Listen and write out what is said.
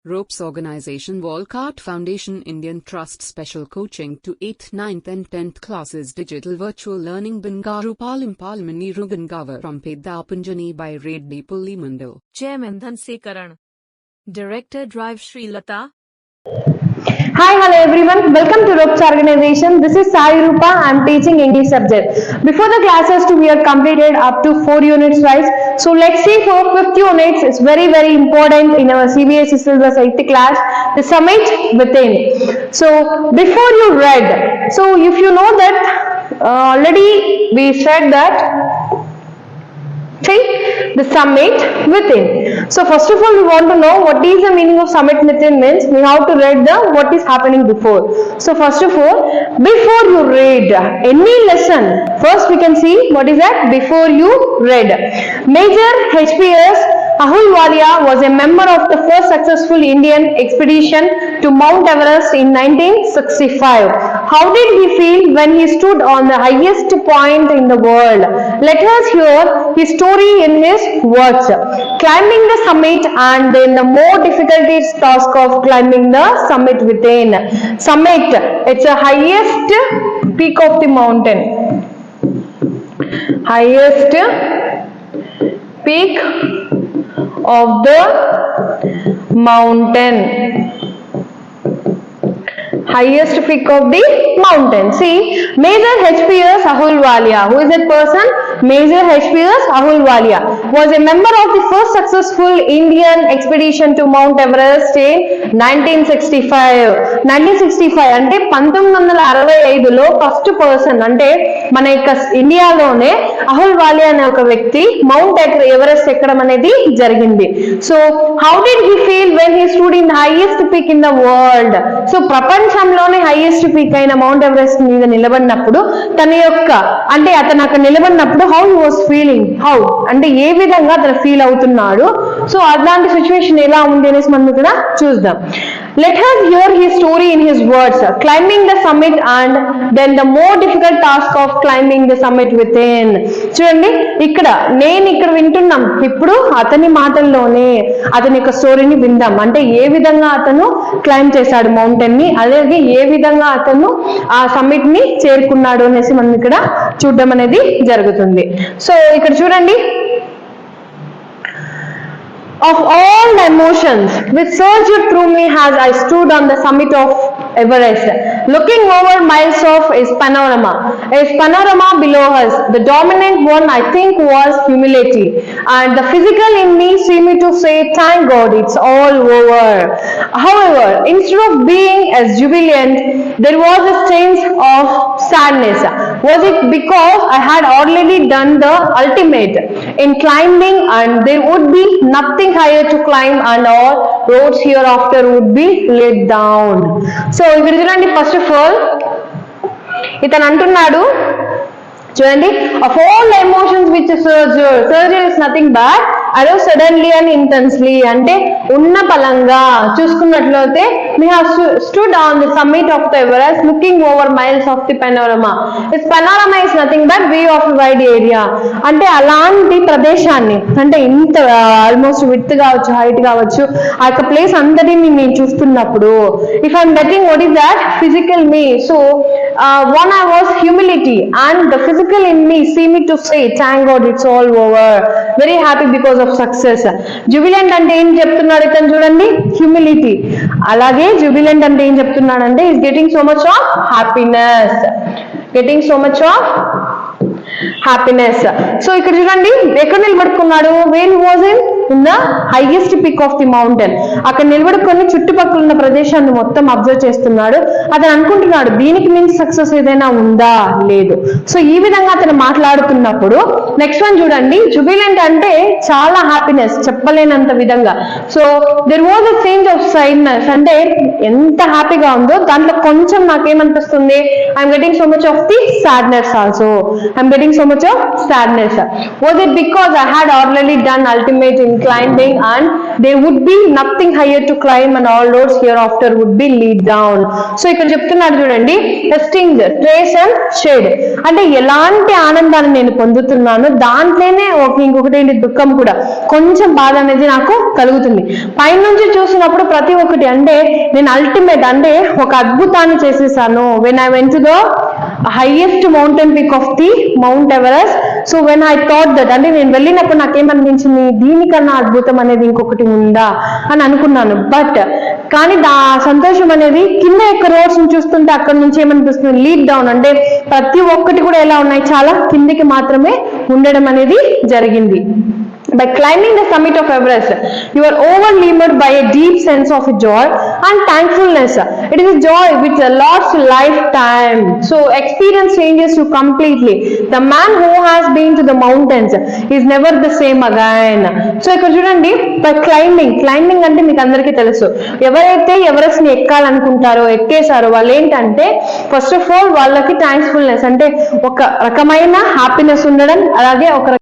Ropes Organization Walcott Foundation Indian Trust Special Coaching to 8th, 9th and 10th Classes Digital Virtual Learning Bangaru Palimani Rugangavar from Pedapunjani by Reddy Pulli Mandal. Chairman Dhanse Karan. Director Drive Sri Lata. Hi, hello everyone. Welcome to Ropes Organization. This is Sai Rupa. I am teaching English subject. Before the classes to be completed up to 4 units wise. So let's see for 5th units. It's very important in our CBSE syllabus 8th class. The summit within. So before you read, so if you know that already we said that. See, the summit within. So first of all, we want to know what is the meaning of summit within means. We have to read the what is happening before. So first of all, before you read any lesson, first we can see what is that before you read. Major HPS Ahluwalia was a member of the first successful Indian expedition to Mount Everest in 1965. How did he feel when he stood on the highest point in the world? Let us hear his story in his words. Climbing the summit and then the more difficult task of climbing the summit within. Summit, it's the highest peak of the mountain. Highest peak of the mountain. Highest peak of the mountain. See, Major HPS Ahluwalia. Who is that person? Major HPS Ahluwalia was a member of the first successful Indian expedition to Mount Everest in 1965. 1965 అంటే 1965లో first person అంటే మన యొక్క ఇండియాలోనే అహుల్వాలియా అనే ఒక వ్యక్తి mount Everest ఎక్కడం అనేది జరిగింది. So how did he feel when he stood in highest peak in the world. So ప్రపంచంలోనే హైయెస్ట్ పీక్ అయిన మౌంట్ ఎవరెస్ట్ మీద నిలబడినప్పుడు తన యొక్క అంటే అతను అక్కడ నిలబడినప్పుడు how he was feeling, how అంటే ఏ విధంగా అతను ఫీల్ అవుతున్నాడు. సో అలాంటి సిచ్యువేషన్ ఎలా ఉంది అనేసి మనం ఇక్కడ చూద్దాం. Let us hear his story in his words. Climbing the summit and then the more difficult task of climbing the summit within. చూడండి ఇక్కడ నేను ఇక్కడ వింటున్నాం. ఇప్పుడు అతని మాటల్లోనే అతని యొక్క స్టోరీని విందాం. అంటే ఏ విధంగా అతను క్లైంబ్ చేశాడు మౌంటైన్ ని, అలాగే ఏ విధంగా అతను ఆ సమ్మిట్ ని చేరుకున్నాడు అనేసి మనం ఇక్కడ చూడడం అనేది జరుగుతుంది. సో ఇక్కడ చూడండి. Of all the emotions which surged through me as I stood on the summit of Everest, looking over miles of its panorama below us, the dominant one I think was humility, and the physical in me seemed to say, "Thank God, it's all over." However, instead of being as jubilant, there was a sense of sadness. Was it because I had already done the ultimate in climbing, and there would be nothing higher to climb, and all roads hereafter would be laid down? So ఇక్కడ చూడండి, first of all ఇతను అంటున్నాడు చూడండి, of all the emotions which surge is nothing but arose suddenly and intensely. అంటే ఉన్న పలంగా చూసుకున్నట్లయితే we have stood on the summit of the Everest looking over miles of the panorama. This panorama is nothing but view of a wide area. అంటే అలాంటి ప్రదేశాన్ని అంటే ఇంత almost width కావచ్చు, height కావచ్చు, ఆ యొక్క ప్లేస్ అందరినీ నేను చూస్తున్నప్పుడు if I'm getting what is that physical me. So one I was humility and the physical in me seemed to say, "Thank God, it's all over." Very happy because of success. Jubilant అంటే ఏం చెప్తున్నాడు ఇతను చూడండి, humility. అలాగే jubilant అంటే ఏం చెప్తున్నాడంటే is getting so much of happiness. Getting so much of happiness. So ఇక్కడ చూడండి ఎక్కడ నిలబడుకున్నాడు, where was in the highest peak of the mountain. అక్కడ నిలబడుకొని చుట్టుపక్కల ఉన్న ప్రదేశాన్ని మొత్తం అబ్జర్వ్ చేస్తున్నాడు. అతను అనుకుంటున్నాడు దీనికి మించి సక్సెస్ ఏదైనా ఉందా, లేదు. సో ఈ విధంగా అతను మాట్లాడుతున్నప్పుడు నెక్స్ట్ వన్ చూడండి, జుబిలెంట్ అంటే చాలా హ్యాపీనెస్, చెప్పలేనంత విధంగా. So there was a change of sadness, అంటే ఎంత హ్యాపీగా ఉందో దాంట్లో కొంచెం నాకేమనిపిస్తుంది, I'm getting so much of the sadness also. I'm getting so much of sadness. Was it because I had already done ultimate in climbing and there would be nothing higher to climb and all roads hereafter would be lead down? So ఇక్కడ చెప్తున్నాడు చూడండి, sting, trace and shade. అంటే ఎలాంటి ఆనందాన్ని నేను పొందుతున్నాను, దాంట్లోనే ఇంకొకటి ఏంటి, దుఃఖం కూడా, కొంచెం బాధ అనేది నాకు కలుగుతుంది. పైనుంచి చూసినప్పుడు ప్రతి ఒక్కటి అంటే నేను అల్టిమేట్ అంటే ఒక అద్భుతాన్ని చేసేసాను. When I went to the highest mountain peak of the mount Everest. So when I thought that, అంటే నేను వెళ్ళినప్పుడు నాకేమనిపించింది, దీనికన్నా అద్భుతం అనేది ఇంకొకటి ఉందా అని అనుకున్నాను. కానీ సంతోషం అనేది కింద యొక్క రోడ్స్ చూస్తుంటే అక్కడ నుంచి ఏమనిపిస్తుంది, లీడ్ డౌన్ అంటే ప్రతి ఒక్కటి కూడా ఎలా ఉన్నాయి, చాలా కిందికి మాత్రమే ఉండడం అనేది జరిగింది. By climbing the summit of Everest, you are overwhelmed by a deep sense of joy and thankfulness. It is a joy which lasts a lifetime. So experience changes you completely. The man who has been to the mountains is never the same again. So ఇక్కడ చూడండి, by climbing అంటే మీకు అందరికీ తెలుసు, ఎవరైతే Everest ని ఎక్కాలనుకుంటారో ఎక్కేశారో వాళ్ళు ఏంటంటే ఫస్ట్ ఆఫ్ ఆల్ వాళ్ళకి థ్యాంక్ఫుల్నెస్ అంటే ఒక రకమైన హ్యాపీనెస్ ఉండడం, అలాగే ఒక